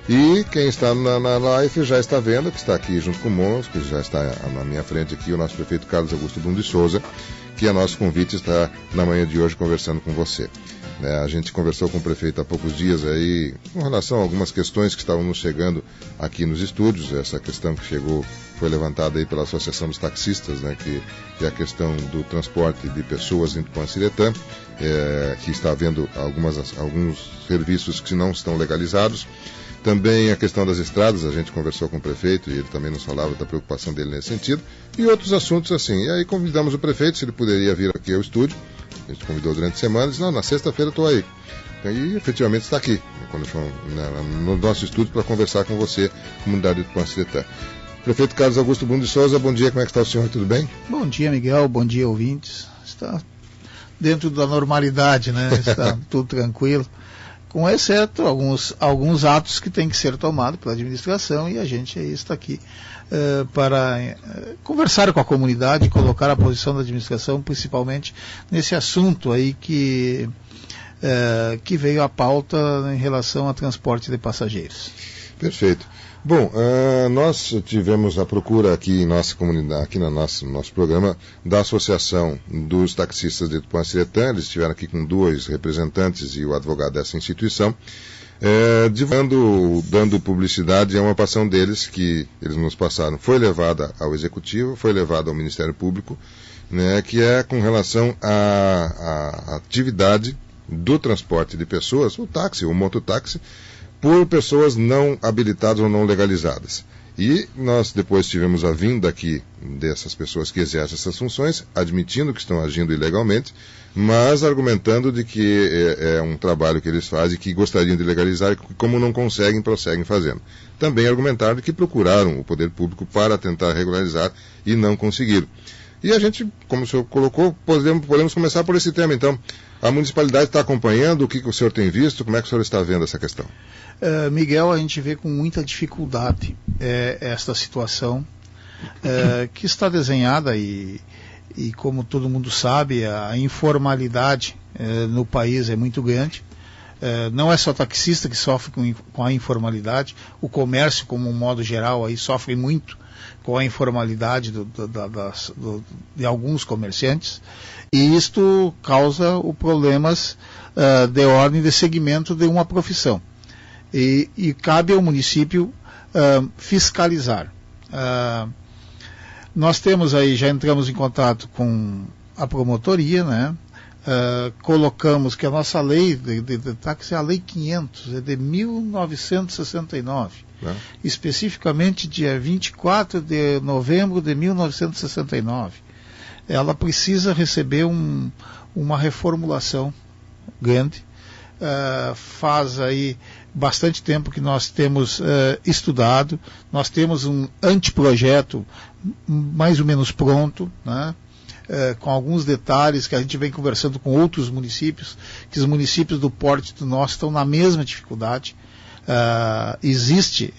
E quem está na live já está vendo, que está aqui junto conosco, que já está na minha frente aqui, o nosso prefeito Carlos Augusto Brum de Souza, que a nosso convite está na manhã de hoje conversando com você. A gente conversou com o prefeito há poucos dias aí com relação a algumas questões que estavam nos chegando aqui nos estúdios. Essa questão que foi levantada aí pela Associação dos Taxistas, né, que é a questão do transporte de pessoas em Tupã-Siretã, que está havendo alguns serviços que não estão legalizados. Também a questão das estradas, a gente conversou com o prefeito e ele também nos falava da preocupação dele nesse sentido. E outros assuntos assim. E aí convidamos o prefeito, se ele poderia vir aqui ao estúdio. A gente convidou durante a semana e disse, não, na sexta-feira eu estou aí. E efetivamente está aqui, no nosso estúdio, para conversar com você, comunidade de Tupã-Siretã. Prefeito Carlos Augusto Brum de Souza, bom dia, como é que está o senhor, tudo bem? Bom dia, Miguel, bom dia, ouvintes. Está dentro da normalidade, né? Está tudo tranquilo, com exceto alguns atos que têm que ser tomados pela administração, e a gente está aqui para conversar com a comunidade e colocar a posição da administração, principalmente nesse assunto aí que veio à pauta em relação ao transporte de passageiros. Perfeito. Bom, nós tivemos a procura aqui em nossa comunidade, aqui no nosso programa, da Associação dos Taxistas de Tupã-Siretã. Eles estiveram aqui com 2 representantes e o advogado dessa instituição, dando publicidade a uma passão deles que eles nos passaram. Foi levada ao Executivo, foi levada ao Ministério Público, né, que é com relação à atividade do transporte de pessoas, o táxi, o mototáxi, por pessoas não habilitadas ou não legalizadas. E nós depois tivemos a vinda aqui dessas pessoas que exercem essas funções, admitindo que estão agindo ilegalmente, mas argumentando de que é um trabalho que eles fazem, que gostariam de legalizar e como não conseguem, prosseguem fazendo. Também argumentaram que procuraram o poder público para tentar regularizar e não conseguiram. E a gente, como o senhor colocou, podemos começar por esse tema, então. A municipalidade está acompanhando, o que o senhor tem visto, como é que o senhor está vendo essa questão? Miguel, a gente vê com muita dificuldade esta situação que está desenhada e como todo mundo sabe, a informalidade no país é muito grande. Não é só taxista que sofre com a informalidade, o comércio, como um modo geral, aí sofre muito com a informalidade de alguns comerciantes, e isto causa problemas de ordem de segmento de uma profissão. E cabe ao município fiscalizar. Nós temos aí, já entramos em contato com a promotoria, né? Colocamos que a nossa lei de táxi é a Lei 500, é de 1969, especificamente dia 24 de novembro de 1969. Ela precisa receber uma reformulação grande. Faz aí bastante tempo que nós temos estudado, nós temos um anteprojeto mais ou menos pronto, né? Com alguns detalhes que a gente vem conversando com outros municípios, que os municípios do porte do nosso estão na mesma dificuldade. Existe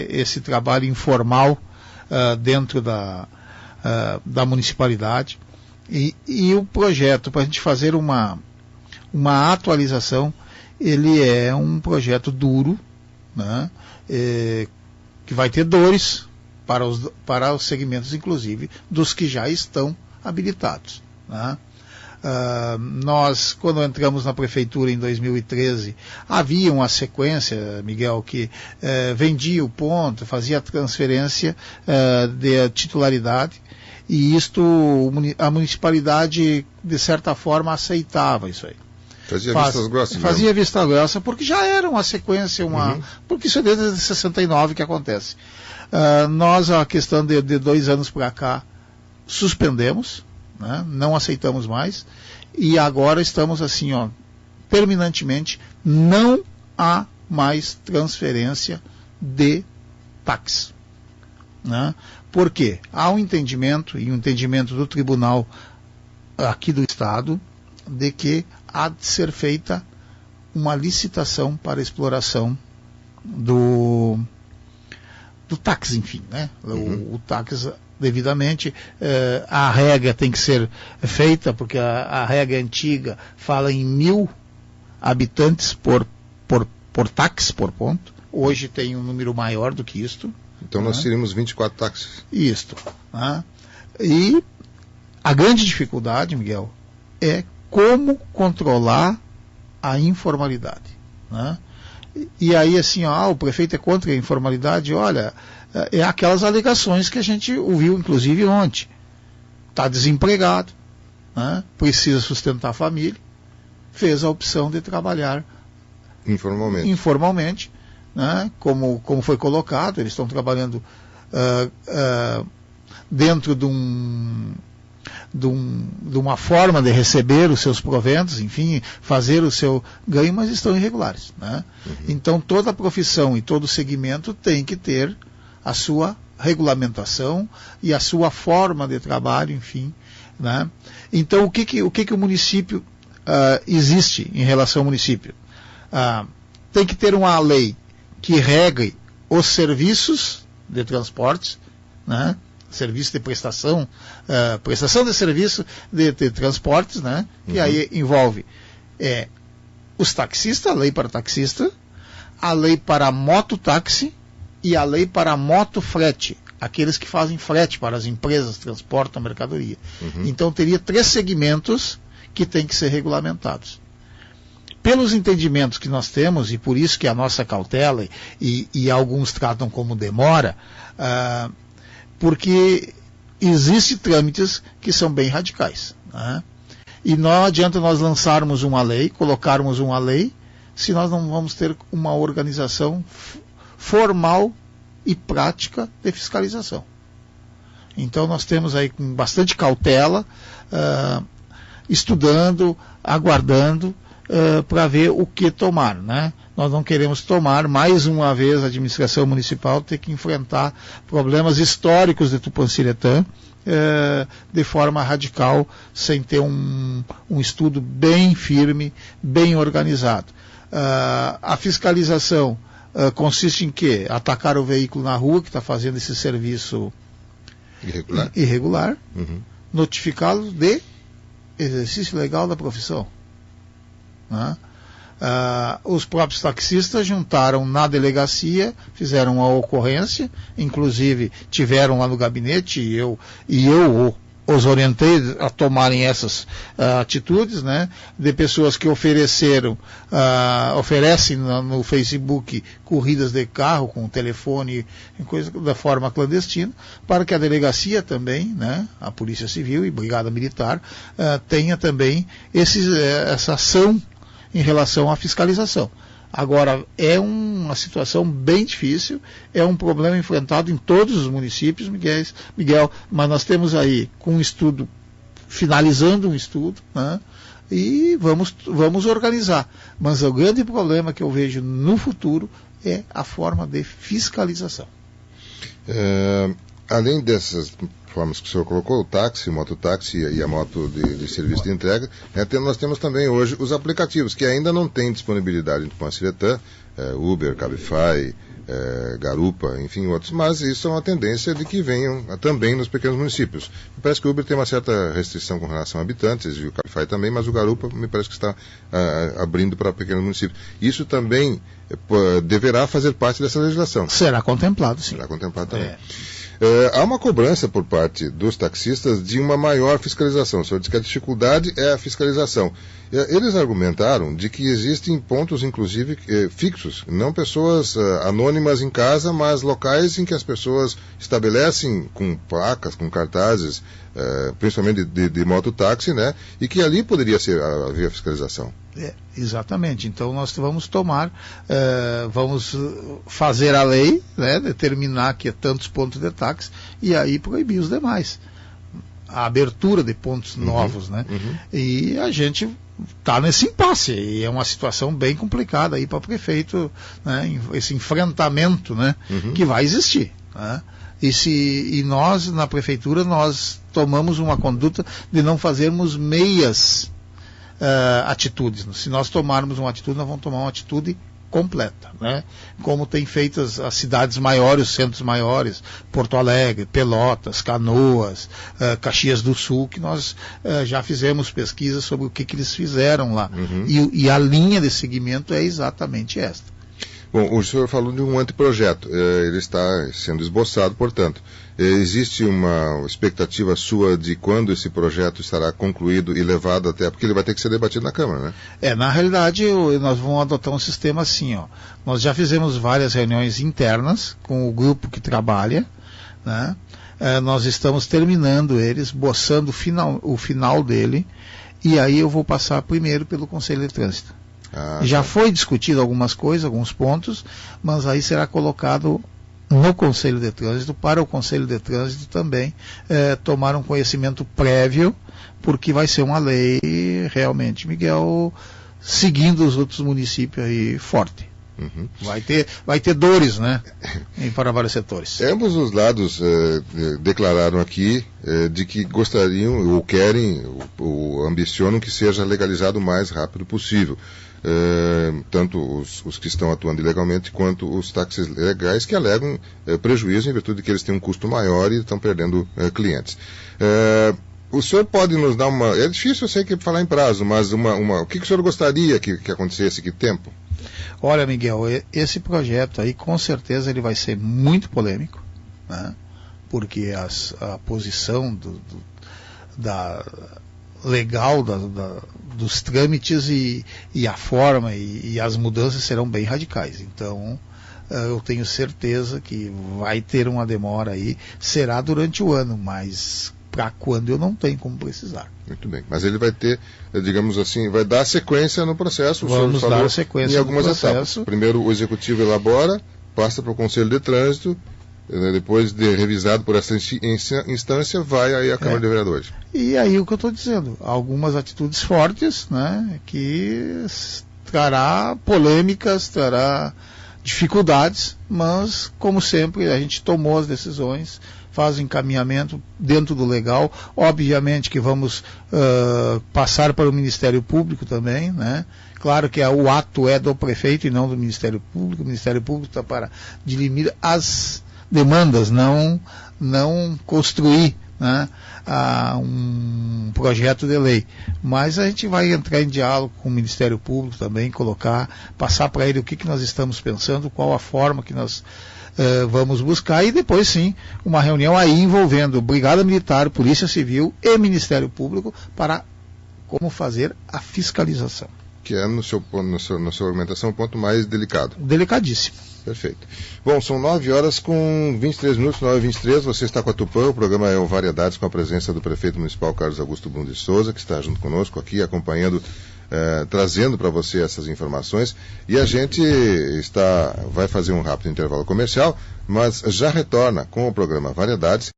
esse trabalho informal dentro da municipalidade, e o projeto para a gente fazer uma atualização, ele é um projeto duro, né, que vai ter dores para os segmentos, inclusive, dos que já estão habilitados, né? Nós, quando entramos na prefeitura em 2013, havia uma sequência, Miguel, que vendia o ponto, fazia a transferência de titularidade, e a municipalidade, de certa forma, aceitava isso aí. Fazia vista grossa, porque já era uma sequência, porque isso é desde 69 que acontece. Nós, a questão de 2 anos para cá, suspendemos, né? Não aceitamos mais, e agora estamos assim, terminantemente, não há mais transferência de táxi, né? Por quê? Há um entendimento, e um entendimento do tribunal aqui do estado, de que há de ser feita uma licitação para exploração do táxi, enfim, né? O táxi devidamente, a regra tem que ser feita, porque a regra antiga fala em 1.000 habitantes por táxi, por ponto. Hoje tem um número maior do que isto. Então nós teríamos 24 táxis. Isto. E a grande dificuldade, Miguel, é como controlar a informalidade. E aí, assim, o prefeito é contra a informalidade. Olha, é aquelas alegações que a gente ouviu, inclusive, ontem. Está desempregado, precisa sustentar a família, fez a opção de trabalhar informalmente, como foi colocado. Eles estão trabalhando dentro de uma forma de receber os seus proventos, enfim, fazer o seu ganho, mas estão irregulares. Então toda a profissão e todo o segmento tem que ter a sua regulamentação e a sua forma de trabalho, enfim. Então o que o município existe em relação ao município? Tem que ter uma lei que regue os serviços de transportes, serviço de prestação de serviço de transportes, que aí envolve os taxistas, a lei para taxista, a lei para mototáxi e a lei para motofrete, aqueles que fazem frete para as empresas que transportam a mercadoria. Então teria 3 segmentos que têm que ser regulamentados. Pelos entendimentos que nós temos, e por isso que a nossa cautela, e alguns tratam como demora, porque existem trâmites que são bem radicais. E não adianta nós lançarmos uma lei, colocarmos uma lei, se nós não vamos ter uma organização formal e prática de fiscalização. Então nós temos aí com bastante cautela, estudando, aguardando, para ver o que tomar. Nós não queremos tomar, mais uma vez, a administração municipal ter que enfrentar problemas históricos de Tupanciretã de forma radical, sem ter um estudo bem firme, bem organizado. A fiscalização consiste em quê? Atacar o veículo na rua que está fazendo esse serviço irregular, notificá-lo de exercício legal da profissão. Os próprios taxistas juntaram na delegacia, fizeram uma ocorrência, inclusive tiveram lá no gabinete, e eu os orientei a tomarem essas atitudes, de pessoas que oferecem no Facebook corridas de carro com telefone, coisa da forma clandestina, para que a delegacia também, a Polícia Civil e Brigada Militar tenha também essa ação em relação à fiscalização. Agora, é uma situação bem difícil, é um problema enfrentado em todos os municípios, Miguel, mas nós temos aí, com um estudo, finalizando um estudo, e vamos organizar. Mas o grande problema que eu vejo no futuro é a forma de fiscalização. Além dessas formas que o senhor colocou, o táxi, o mototáxi e a moto de serviço de entrega, nós temos também hoje os aplicativos, que ainda não têm disponibilidade em Tupanciretã, Uber, Cabify, Garupa, enfim, outros, mas isso é uma tendência de que venham também nos pequenos municípios. Me parece que o Uber tem uma certa restrição com relação a habitantes, e o Cabify também, mas o Garupa me parece que está abrindo para pequenos municípios. Isso também deverá fazer parte dessa legislação. Será contemplado, sim. Será contemplado também. Há uma cobrança por parte dos taxistas de uma maior fiscalização. O senhor disse que a dificuldade é a fiscalização. Eles argumentaram de que existem pontos, inclusive, fixos, não pessoas anônimas em casa, mas locais em que as pessoas estabelecem com placas, com cartazes, principalmente de mototáxi, e que ali poderia haver a fiscalização. Exatamente. Então nós vamos vamos fazer a lei, determinar que é tantos pontos de táxi e aí proibir os demais. A abertura de pontos novos, E a gente está nesse impasse, e é uma situação bem complicada aí para o prefeito, esse enfrentamento, que vai existir. E nós, na prefeitura, nós tomamos uma conduta de não fazermos meias atitudes. Se nós tomarmos uma atitude, nós vamos tomar uma atitude completa, como tem feito as cidades maiores, os centros maiores, Porto Alegre, Pelotas, Canoas, Caxias do Sul, que nós já fizemos pesquisas sobre o que eles fizeram lá. E a linha de seguimento é exatamente esta. Bom, o senhor falou de um anteprojeto, ele está sendo esboçado, portanto. Existe uma expectativa sua de quando esse projeto estará concluído e levado até... Porque ele vai ter que ser debatido na Câmara, né? Na realidade, nós vamos adotar um sistema assim, ó. Nós já fizemos várias reuniões internas com o grupo que trabalha, né? Nós estamos terminando ele, esboçando o final dele, e aí eu vou passar primeiro pelo Conselho de Trânsito. Já foi discutido algumas coisas, alguns pontos, mas aí será colocado no Conselho de Trânsito, para o Conselho de Trânsito também tomar um conhecimento prévio, porque vai ser uma lei realmente, Miguel, seguindo os outros municípios aí forte. Uhum. Vai ter dores, né, para vários setores. Ambos os lados declararam aqui de que gostariam ou querem ou ambicionam que seja legalizado o mais rápido possível. Tanto os que estão atuando ilegalmente quanto os táxis legais que alegam prejuízo em virtude de que eles têm um custo maior e estão perdendo clientes. O senhor pode nos dar uma... É difícil, eu sei que falar em prazo, mas o que o senhor gostaria que acontecesse, que tempo? Olha, Miguel, esse projeto aí com certeza ele vai ser muito polêmico, né? Porque a posição legal dos trâmites e a forma e as mudanças serão bem radicais. Então, eu tenho certeza que vai ter uma demora aí, será durante o ano, mas para quando eu não tenho como precisar. Muito bem, mas ele vai ter, digamos assim, vai dar sequência no processo. Vamos dar sequência em algumas no processo. Etapas. Primeiro o Executivo elabora, passa para o Conselho de Trânsito, depois de revisado por essa instância, vai aí à Câmara de Vereadores. E aí o que eu estou dizendo, algumas atitudes fortes, né, que trará polêmicas, trará dificuldades, mas como sempre a gente tomou as decisões, faz o encaminhamento dentro do legal, obviamente que vamos passar para o Ministério Público também, né? Claro que o ato é do prefeito e não do Ministério Público, o Ministério Público está para dirimir as demandas, não construir, né, um projeto de lei. Mas a gente vai entrar em diálogo com o Ministério Público também, passar para ele o que nós estamos pensando, qual a forma que nós vamos buscar, e depois sim, uma reunião aí envolvendo Brigada Militar, Polícia Civil e Ministério Público para como fazer a fiscalização. Que é, na sua argumentação, o ponto mais delicado. Delicadíssimo. Perfeito. Bom, são 9h com 23 minutos, 9h23, você está com a Tupã, o programa é o Variedades, com a presença do prefeito municipal Carlos Augusto Brum de Souza, que está junto conosco aqui, acompanhando, trazendo para você essas informações, e a gente vai fazer um rápido intervalo comercial, mas já retorna com o programa Variedades.